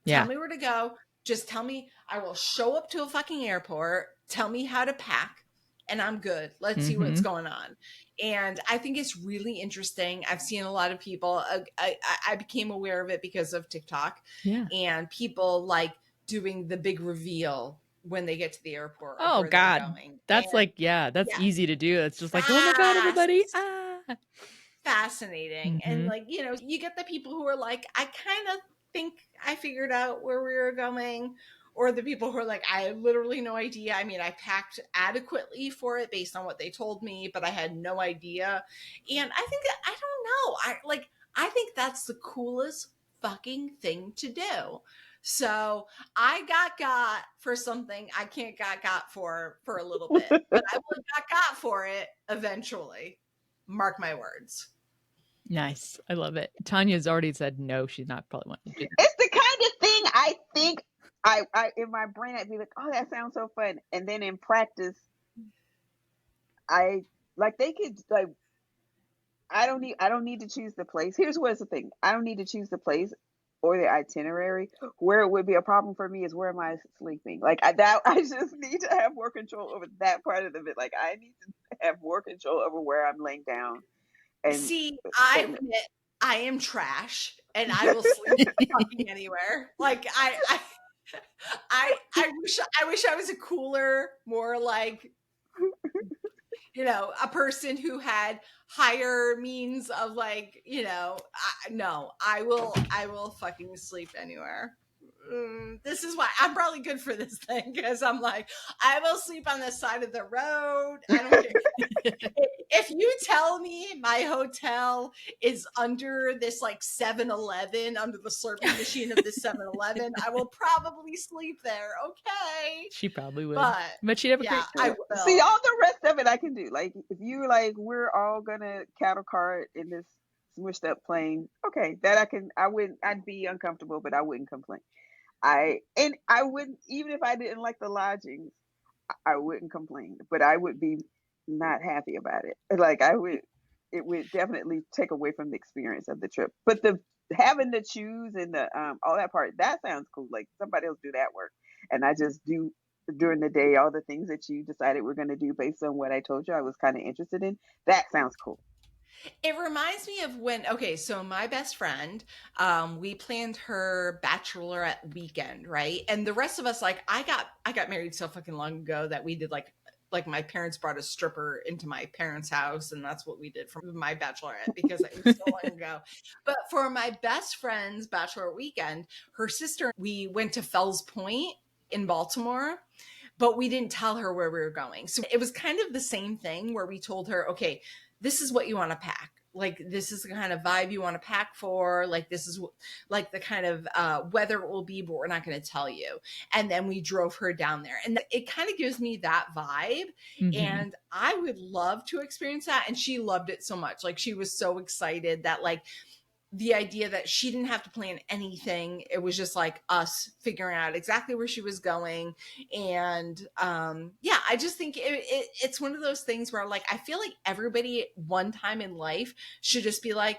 Yeah. me where to go. Just tell me I will show up to a fucking airport. Tell me how to pack and I'm good. Let's see what's Mhm. going on. And I think it's really interesting. I've seen a lot of people, I became aware of it because of TikTok Yeah. and people like doing the big reveal when they get to the airport of Oh where they're God. going. That's And like, yeah, that's yeah, easy to do. It's just like, oh my God, everybody. fast, Ah. fascinating. And Mhm. like, you get the people who are like, I kind of think I figured out where we were going, or the people who are like, I had literally no idea. I mean, I packed adequately for it based on what they told me, but I had no idea. And I think that, I don't know. I think that's the coolest fucking thing to do. So I got for something I can't got for a little bit, but I will got for it eventually. Mark my words. Nice. I love it. Tanya's already said no, she's not probably wanting to do that. It's the kind of thing I think I in my brain I'd be like, oh, that sounds so fun, and then in practice, I like they could like I don't need to choose the place. Here's what's the thing. I don't need to choose the place or the itinerary. Where it would be a problem for me is where am I sleeping? Like I just need to have more control over that part of it. Like I need to have more control over where I'm laying down and See, I and admit I am trash and I will sleep fucking anywhere. Like I wish I was a cooler, more like, a person who had higher means of like, no, I will fucking sleep anywhere. This is why I'm probably good for this thing, because I'm like, I will sleep on the side of the road. I don't care. If you tell me my hotel is under this like 7-Eleven, under the slurping machine of this 7-Eleven, I will probably sleep there. Okay. She probably would. But But she'd have a yeah, great I time. see will. all the rest of it I can do. Like if you like we're all gonna cattle cart in this smushed up plane. Okay, that I'd be uncomfortable, but I wouldn't complain. I wouldn't, even if I didn't like the lodgings, I wouldn't complain, but I would be not happy about it. Like it would definitely take away from the experience of the trip. But the having to choose and the all that part, that sounds cool. Like somebody else do that work, and I just do during the day all the things that you decided we're going to do based on what I told you I was kind of interested in. That sounds cool. It reminds me of when, okay, so my best friend, we planned her bachelorette weekend, right? And the rest of us, like, I got married so fucking long ago that we did like my parents brought a stripper into my parents' house, and that's what we did for my bachelorette because it was so long ago. But for my best friend's bachelorette weekend, her sister, we went to Fells Point in Baltimore, but we didn't tell her where we were going. So it was kind of the same thing where we told her, okay, this is what you want to pack. Like, this is the kind of vibe you want to pack for. Like, this is like the kind of weather it will be, but we're not going to tell you. And then we drove her down there. And it kind of gives me that vibe. Mhm. And I would love to experience that. And she loved it so much. Like, she was so excited that, like, the idea that she didn't have to plan anything. It was just like us figuring out exactly where she was going. And yeah, I just think it's one of those things where, like, I feel like everybody one time in life should just be like,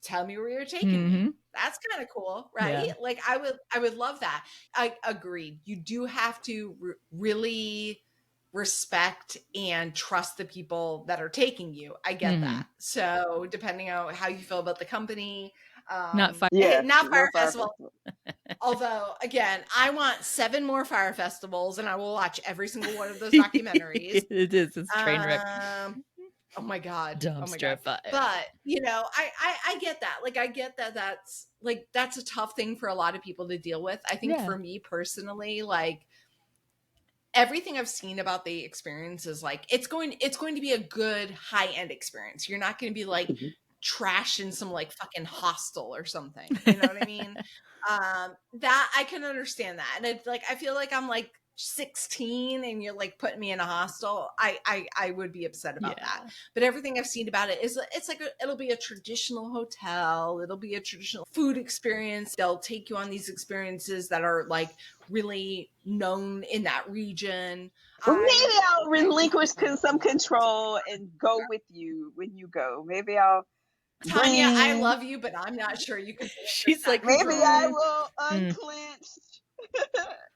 tell me where you're taking me. Mhm. That's kind of cool, right? Yeah. Like, I would love that. I agreed. You do have to really respect and trust the people that are taking you. I get Mhm. that. So depending on how you feel about the company, Not fire. Yes, not no Fire fire Festival. Although, again, I want 7 more Fire Festivals, and I will watch every single one of those documentaries. It is. It's a train wreck. Oh my god. Oh my Dumpster god. fire. But, I get that. Like, I get that that's a tough thing for a lot of people to deal with. I think Yeah. for me personally, like, everything I've seen about the experience is like it's going to be a good high-end experience. You're not going to be like Mhm. trash in some like fucking hostel or something. You know what I mean? That I can understand that. And it's like I feel like I'm like 16 and you're like putting me in a hostel. I would be upset about that. Yeah. But everything I've seen about it is it's like it'll be a traditional hotel. It'll be a traditional food experience. They'll take you on these experiences that are like really known in that region. Well, maybe I'll relinquish some control and go with you when you go. Maybe I'll Tanya, I bring. love you, but I'm not sure you can. She's like, Maybe I Mm. will unclench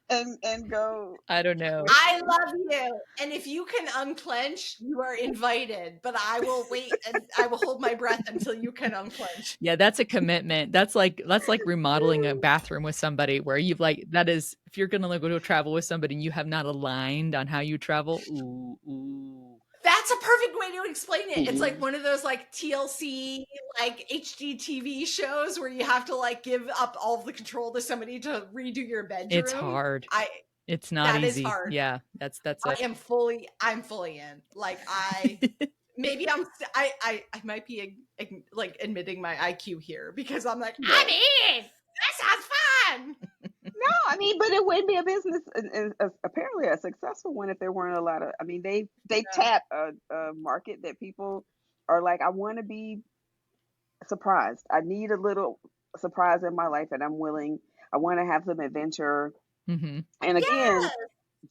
and go. I don't know. I love you, and if you can unclench, you are invited. But I will wait, and I will hold my breath until you can unclench. Yeah, that's a commitment. That's like remodeling a bathroom with somebody where you've like that is if you're gonna go to travel with somebody and you have not aligned on how you travel. Ooh. That's a perfect way to explain it. It's like Mhm. one of those like TLC like HGTV shows where you have to like give up all of the control to somebody to redo your bedroom. It's hard. It's not that is easy. hard. Yeah, that's I'm fully in. Like maybe I might be like admitting my IQ here because I'm like, Yeah. I'm in. That sounds fun. No, I mean, but it would be a business, and apparently a successful one if there weren't a lot of. I mean, they tap a market that people are like, I want to be surprised. I need a little surprise in my life, and I'm willing. I want to have some adventure. Mm-hmm. And again, Yes.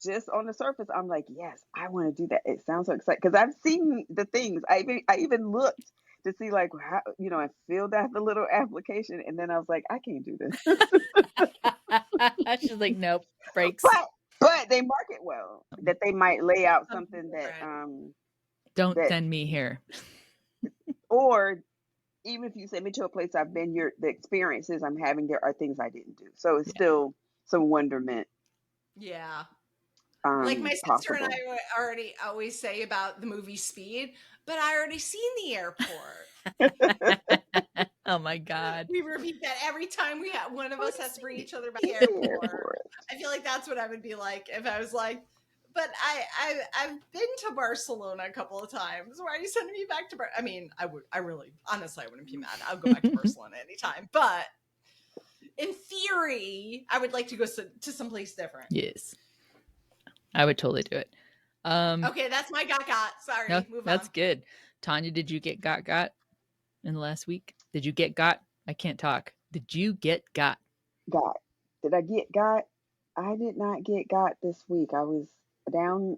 just on the surface, I'm like, yes, I want to do that. It sounds so exciting because I've seen the things. I even looked to see like how, I filled out the little application, and then I was like, I can't do this. She's like, nope, breaks. But they market well that they might lay out something that don't that, send me here. Or even if you send me to a place I've been, the experiences I'm having there are things I didn't do. So it's still some wonderment. Yeah. Like my sister and possible. I already always say about the movie Speed, but I already seen the airport. Oh my God. We repeat that every time one of us has to bring each other back to the airport. I feel like that's what I would be like if I was like, but I've been to Barcelona a couple of times. Why are you sending me back to I mean, I really, honestly, I wouldn't be mad. I'll go back to Barcelona anytime. But in theory, I would like to go to someplace different. Yes. I would totally do it. Okay, that's my got. Sorry, no, move that's on. good. Tanya, did you get got in the last week? Did you get got? I can't talk. Did you get got? Got. Did I get got? I did not get got this week. I was down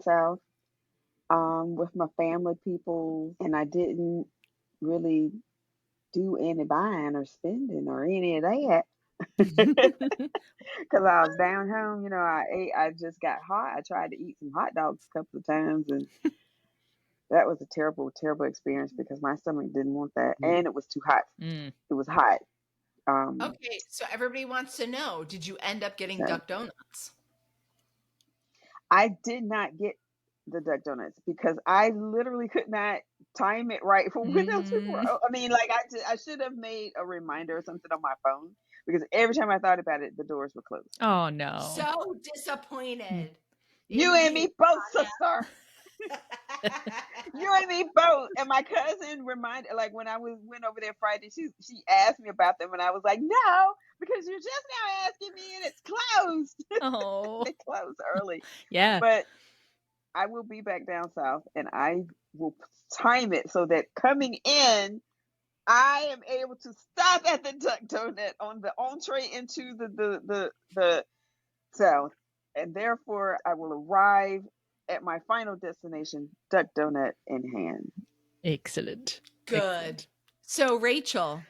south, with my family people, and I didn't really do any buying or spending or any of that. Because I was down home, I just got hot. I tried to eat some hot dogs a couple of times, and that was a terrible, terrible experience because my stomach didn't want that, and it was too hot. It was hot. Okay, so everybody wants to know: did you end up getting duck donuts? I did not get the duck donuts because I literally could not time it right for when those people were. I mean, like I should have made a reminder or something on my phone, because every time I thought about it, the doors were closed. Oh no! So disappointed. You and me both, sister. You and me both. And my cousin reminded, like when I went over there Friday, she asked me about them, and I was like, no, because you're just now asking me, and it's closed. Oh, they closed early. Yeah, but I will be back down south, and I will time it so that coming in, I am able to stop at the Duck Donut on the entree into the south, and therefore I will arrive at my final destination, Duck Donut in hand. Excellent. Good. Excellent. So, Rachel,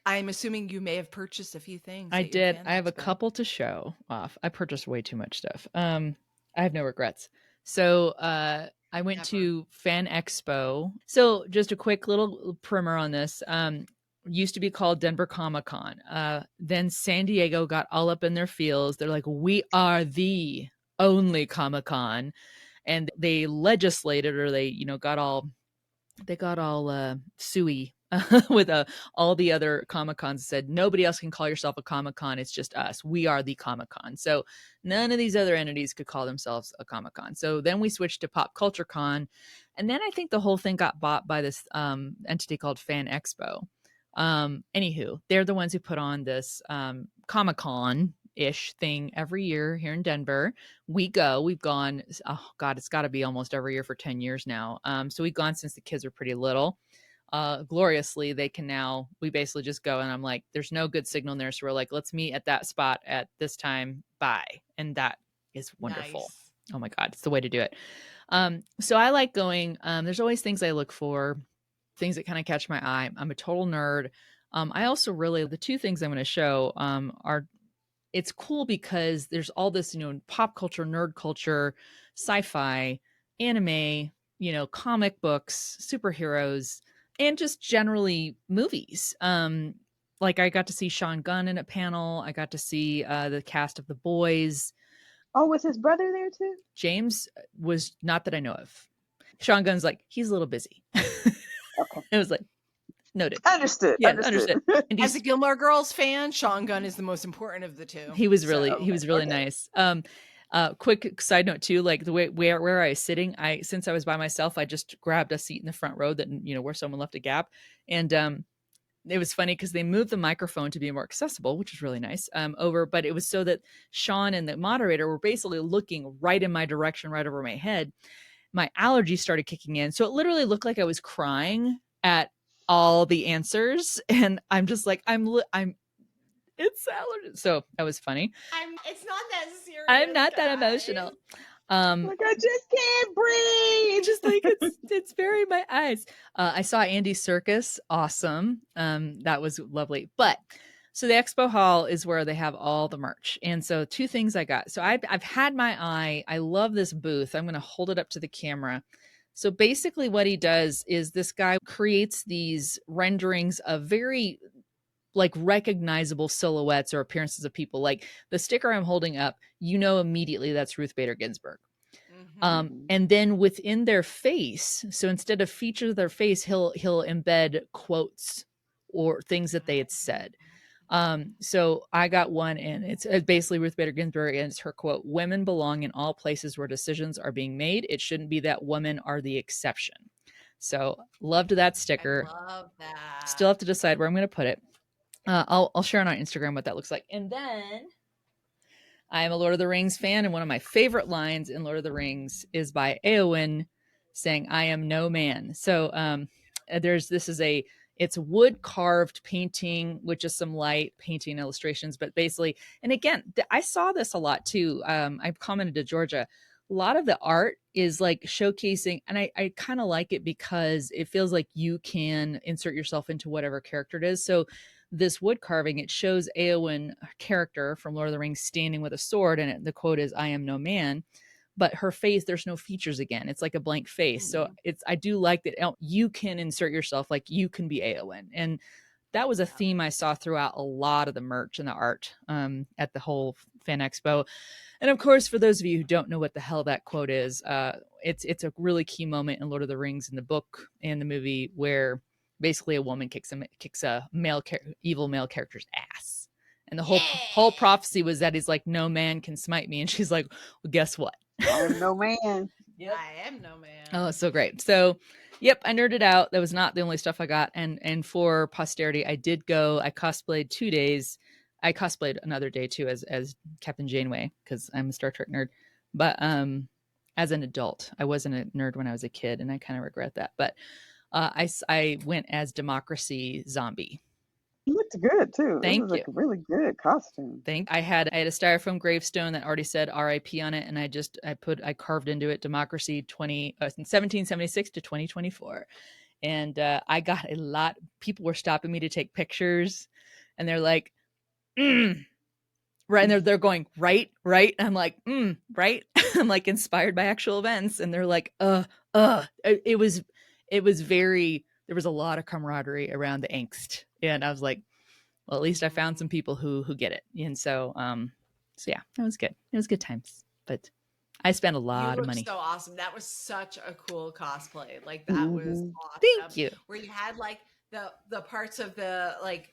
I'm assuming you may have purchased a few things. I did. I have a couple to show off. I purchased way too much stuff. I have no regrets. So I went to Fan Expo. So just a quick little primer on this. Used to be called Denver Comic-Con. Then San Diego got all up in their feels. They're like, we are the only Comic-Con. And they legislated, or they, got all suey with all the other Comic-Cons, said nobody else can call yourself a Comic-Con. It's just us. We are the Comic-Con. So none of these other entities could call themselves a Comic-Con. So then we switched to Pop Culture Con. And then I think the whole thing got bought by this entity called Fan Expo. Anywho, they're the ones who put on this Comic-Con ish thing every year here in Denver. We've gone, oh God, it's got to be almost every year for 10 years now. So we've gone since the kids were pretty little. Gloriously, we basically just go, and I'm like, there's no good signal in there. So we're like, let's meet at that spot at this time. Bye. And that is wonderful. Nice. Oh my God, it's the way to do it. So I like going. There's always things I look for, things that kind of catch my eye. I'm a total nerd. I also the two things I'm going to show are, it's cool because there's all this, pop culture, nerd culture, sci-fi, anime, comic books, superheroes, and just generally movies. Like I got to see Sean Gunn in a panel. I got to see the cast of The Boys. Oh, was his brother there too? James was not that I know of. Sean Gunn's like, he's a little busy. Okay. It was like, noted. Understood. Yeah, understood. And as a Gilmore Girls fan, Sean Gunn is the most important of the two. He was really nice. Quick side note too, like the way where I was sitting, since I was by myself, I just grabbed a seat in the front row that, where someone left a gap. And it was funny because they moved the microphone to be more accessible, which is really nice, but it was so that Sean and the moderator were basically looking right in my direction, right over my head. My allergies started kicking in. So it literally looked like I was crying at all the answers. And I'm just like, it's allergy. So that was funny. It's not that serious. I'm not that emotional. Like, I just can't breathe. Just like it's very my eyes. I saw Andy Serkis. Awesome. That was lovely. But so the expo hall is where they have all the merch. And so two things I got. So I've had my eye. I love this booth. I'm going to hold it up to the camera. So basically what he does is this guy creates these renderings of very like recognizable silhouettes or appearances of people. Like the sticker I'm holding up, you know immediately that's Ruth Bader Ginsburg. And then within their face, so instead of feature their face, he'll embed quotes or things that they had said. So I got one, and it's basically Ruth Bader Ginsburg, and it's her quote: "Women belong in all places where decisions are being made. It shouldn't be that women are the exception." So loved that sticker. I love that. Still have to decide where I'm going to put it. I'll share on our Instagram what that looks like. And then I am a Lord of the Rings fan, and one of my favorite lines in Lord of the Rings is by Eowyn saying, "I am no man." So it's wood carved painting with just some light painting illustrations, but basically, and again, I saw this a lot too. I've commented to Georgia, a lot of the art is like showcasing, and I kind of like it because it feels like you can insert yourself into whatever character it is. So this wood carving, it shows Eowyn character from Lord of the Rings standing with a sword, and the quote is, "I am no man." But her face, there's no features again. It's like a blank face. So I do like that you can insert yourself, like you can be Eowyn. And that was a theme I saw throughout a lot of the merch and the art at the whole fan expo. And of course, for those of you who don't know what the hell that quote is, it's a really key moment in Lord of the Rings in the book and the movie where basically a woman kicks a evil male character's ass. And the whole prophecy was that he's like, "No man can smite me." And she's like, "Well, guess what? I am no man." Yep. I am no man. Oh, it's so great. So, yep, I nerded out. That was not the only stuff I got. And for posterity, I did go. I cosplayed 2 days. I cosplayed another day too as Captain Janeway because I'm a Star Trek nerd. But as an adult, I wasn't a nerd when I was a kid, and I kind of regret that. But I went as Democracy Zombie. You looked good too. Thank you. It was like a really good costume. I had a styrofoam gravestone that already said R.I.P. on it, and I carved into it Democracy 1776 to 2024, and I got a lot. People were stopping me to take pictures, and they're like, right, and they're going right. And I'm like, right. I'm like inspired by actual events, and they're like, It was very. There was a lot of camaraderie around the angst, and I was like, well, at least I found some people who get it. And so yeah, it was good. It was good times, but I spent a lot of money. So awesome. That was such a cool cosplay. Like that was awesome. Thank you. Where you had like the parts of the like,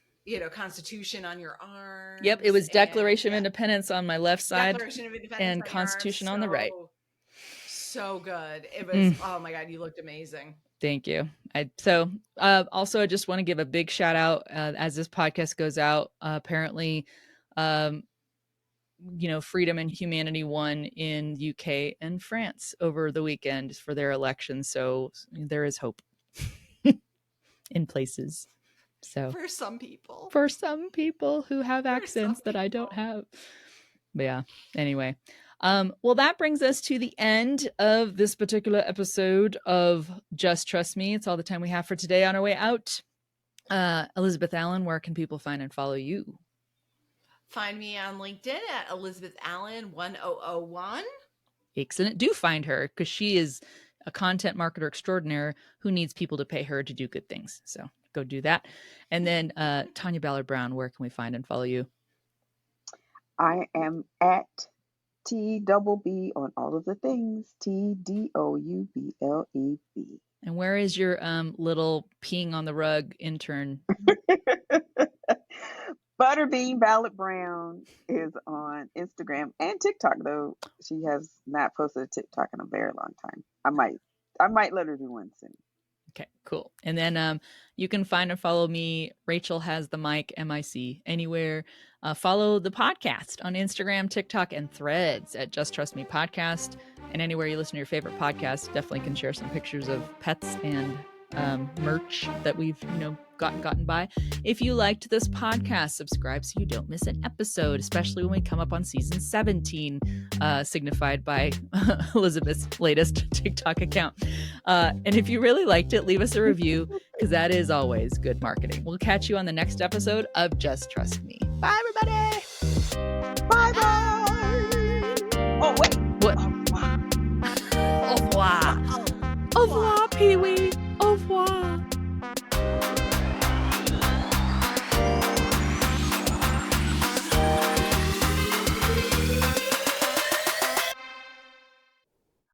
Constitution on your arm. Yep. It was Declaration of Independence on my left side Declaration of Independence and Constitution on the right. So good. It was, oh my God, you looked amazing. Thank you. Also, I just want to give a big shout out as this podcast goes out. Apparently, Freedom and Humanity won in UK and France over the weekend for their elections. So there is hope in places. So for some people who have accents that I don't have. But yeah, anyway. Well, that brings us to the end of this particular episode of Just Trust Me. It's all the time we have for today. On our way out, Elizabeth Allen, where can people find and follow you? Find me on LinkedIn at Elizabeth Allen 1001. Excellent. Do find her because she is a content marketer extraordinaire who needs people to pay her to do good things. So go do that. And then Tanya Ballard Brown, where can we find and follow you? I am at TBB on all of the things. TDOUBLEB. And where is your little peeing on the rug intern? Butterbean Ballard Brown is on Instagram and TikTok, though she has not posted a TikTok in a very long time. I might let her do one soon. Okay, cool. And then you can find and follow me. Rachel has the mic, MIC, anywhere. Follow the podcast on Instagram, TikTok, and Threads at Just Trust Me Podcast. And anywhere you listen to your favorite podcast, definitely can share some pictures of pets and merch that we've, gotten by. If you liked this podcast, subscribe so you don't miss an episode, especially when we come up on season 17, signified by Elizabeth's latest TikTok account. And if you really liked it, leave us a review, because that is always good marketing. We'll catch you on the next episode of Just Trust Me. Bye, everybody. Bye-bye. Oh, wait. What? Au revoir. Au revoir, Pee-wee.